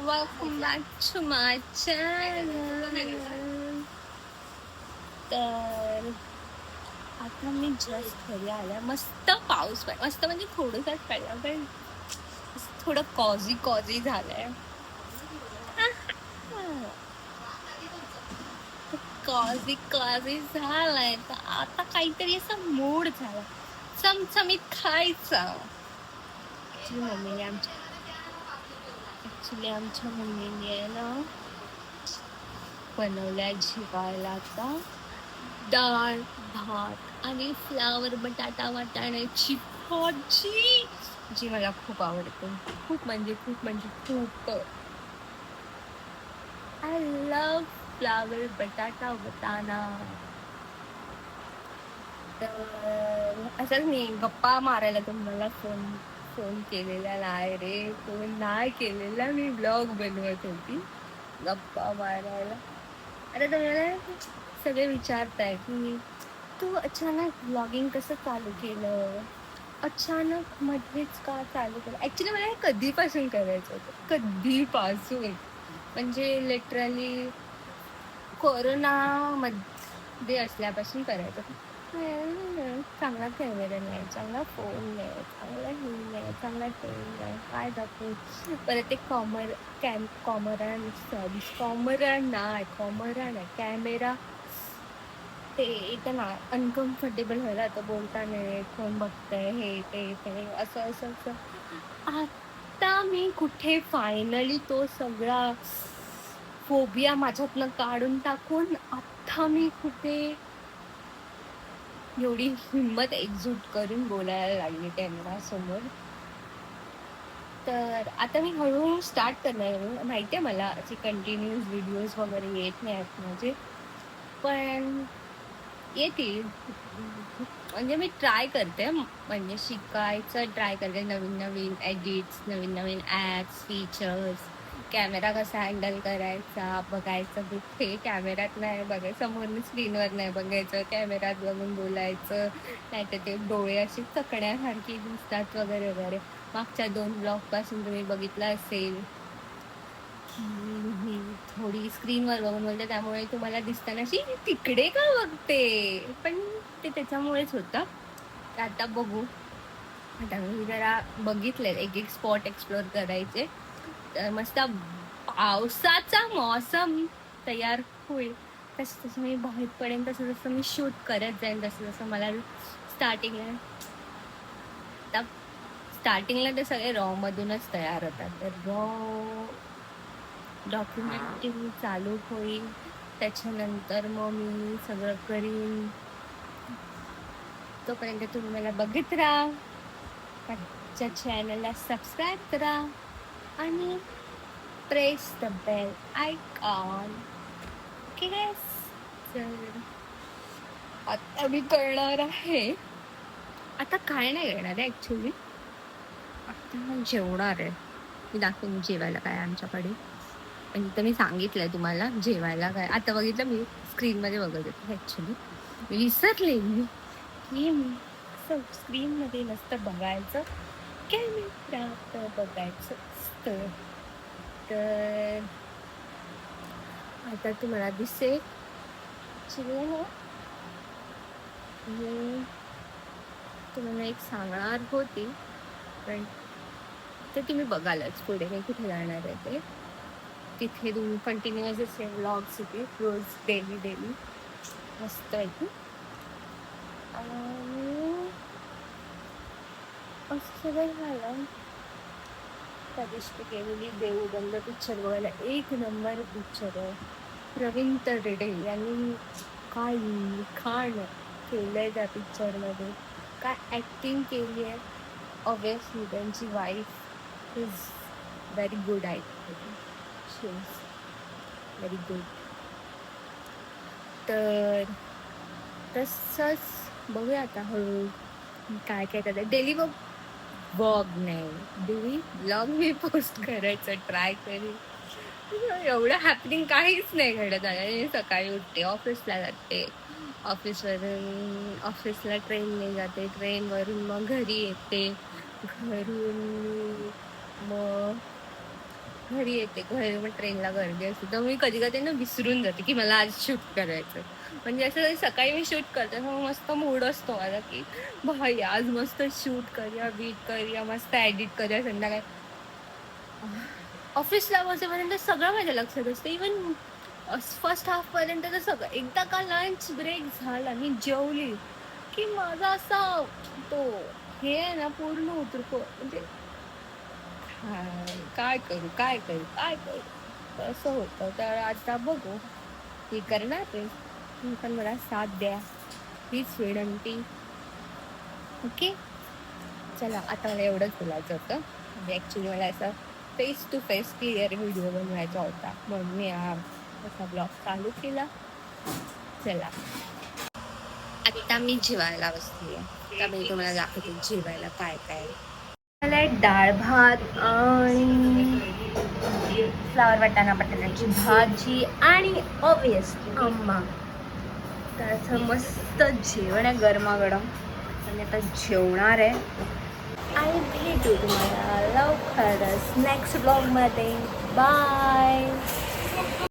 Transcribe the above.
welcome back to my channel. तर आता मी just घरी आल्या. मस्त पाऊस पडला, मस्त म्हणजे थोडंसंच पडला पण थोडं कॉझी झालंय. कॉझी झालंय तर आता काहीतरी असं मूड झाला चमचमीत खायचं. आमच्या मम्मीने ना बनवल्या जेवायला आता डाळ भात आणि फ्लावर बटाटा वाटाण्याची भाजी, जी मला खूप आवडते. खूप म्हणजे खूप. आय लव्ह फ्लावर बटाटा वाटाणा. तर असंच मी गप्पा मारायला तुम्हाला फोन केलेला नाही रे. फोन नाही केलेला, मी ब्लॉग बनवत होती गप्पा मारायला. आता तुम्हाला सगळे विचारताय की तू अचानक ब्लॉगिंग कसं चालू केलं, अचानक मध्येच का चालू केलं. ऍक्च्युली मला हे कधीपासून करायचं होतं, कधीपासून म्हणजे लिटरली कोरोना मध्ये असल्यापासून करायचं. चांगला कॅमेरा नाही, चांगला फोन नाही, चांगला हे नाही, चांगला टेन नाही, काय दाखवू. परत ते कॉमरा नाही कॅमेरा, ते इथं ना अनकम्फर्टेबल व्हायला आता बोलता नाही, कोण बघतंय हे ते असं. आता मी कुठे फायनली तो सगळा फोबिया माझ्यातनं काढून टाकून आता मी कुठे एवढी हिंमत एकजूट करून बोलायला लागली कॅमेरा समोर. तर आता मी हळूहळू स्टार्ट करणार आहे. माहितीये मला असे कंटिन्यूस व्हिडिओज वगैरे येत नाही आहेत माझे, पण येतील. म्हणजे मी ट्राय करते, म्हणजे शिकायचं ट्राय करते. नवीन एडिट्स, नवीन ॲप्स, फीचर्स, कॅमेरा कसा हँडल करायचा बघायचं. कुठे कॅमेऱ्यात नाही बघायचं, समोर स्क्रीनवर नाही बघायचं, कॅमेऱ्यात बघून बोलायचं. नाहीतर ते डोळे असे चकण्यासारखे दिसतात वगैरे. मागच्या 2 ब्लॉग पासून तुम्ही बघितलं असेल थोडी स्क्रीनवर बघून बोलते, त्यामुळे तुम्हाला दिसताना अशी तिकडे का बघते, पण ते त्याच्यामुळेच होतं. आता बघू. आता मी जरा बघितले एक स्पॉट एक्सप्लोर करायचे. तर मस्त पावसाचा मौसम तयार होईल तसं मी बाहेर पडेन, तसं मी शूट करत जाईन. जसं मला स्टार्टिंगला ते सगळे रॉ मधूनच तयार होतात. तर रॉ डॉक्युमेंटिंग चालू होईल, त्याच्यानंतर मग मी सगळं करीन. तोपर्यंत तुम्ही मला बघत राहा, माझ्या चॅनलला सबस्क्राईब करा आणि press the bell icon. Okay guys, तर आता मी करणार आहे. आता काय नाही करणार आहे ॲक्च्युली, आता जेवणार आहे. मी दाखवून जेवायला काय आमच्याकडे. आणि तर मी सांगितलंय तुम्हाला जेवायला काय. आता बघितलं मी स्क्रीनमध्ये बघत होते, ॲक्च्युली विसरले मी की स्क्रीनमध्ये नसतं बघायचं, कॅमेऱ्यात बघायचं असतं. तर आता तुम्हाला दिसेल ना, मी तुम्हाला एक सांगणार होती, पण ते तुम्ही बघालच पुढे मी कुठे जाणार आहे ते. तिथे तुम्ही कंटिन्युअस असे व्लॉग्स होते रोज डेली मस्त आहे. आणि असं सगळं झालं. त्या दिवशी केलेली देऊबंद पिक्चर बघायला, एक नंबर पिक्चर आहे. प्रवीण तरडे यांनी काय लिखाण केलंय त्या पिक्चरमध्ये, काय ॲक्टिंग केली आहे. ऑब्वियसली त्यांची wife is very good actor, she is very good. तर तसंच बघूया आता हळूहळू काय करतात. डेली ब्लॉग मी पोस्ट करायचं ट्राय करेन. एवढं हॅपनिंग काहीच नाही घडत आहे. सकाळी उठते, ऑफिसला जाते, ऑफिसला ट्रेनने जाते, ट्रेनवरून मग घरी येते, घरून मग घरी येते, घरी मग ट्रेनला गर्दी असते, तर मी कधी कधी ना विसरून जाते की मला आज शूट करायचं. म्हणजे असं सकाळी मी शूट करते, मग मस्त मूड असतो माझा की भाई आज मस्त शूट करूया, बीट करूया, मस्त एडिट करूया संध्याकाळी. ऑफिसला बसेपर्यंत सगळं माझ्या लक्षात असतं. इवन फर्स्ट हाफ पर्यंत तर सगळं. एकदा का लंच ब्रेक झाला, मी जेवली की माझा असा तो हे आहे ना पूर्ण उतरतो. म्हणजे काय करू, काय करू, काय करू, असं होतं. तर आता बघू, हे करणार आहे. तुम्ही पण मला साथ द्या, हीच विनंती. ओके, चला आता मला एवढंच बोलायचं होतं. म्हणजे ॲक्च्युली मला असं face to face clear video बनवायचा होता, म्हणून मी हा असा ब्लॉग चालू केला. चला आता मी जेवायला बसली आहे, तर मी तुम्हाला दाखवते जेवायला काय काय. मला एक डाळ भात आणि फ्लावर वाटाणा बटाट्याची भाजी आणि ऑब्वियसली आंबा. तर असं मस्त जेवण आहे गरमागरम. आणि आता जेवणार आहे आणि भेटू तुम्हाला लवकरच नेक्स्ट ब्लॉगमध्ये. बाय.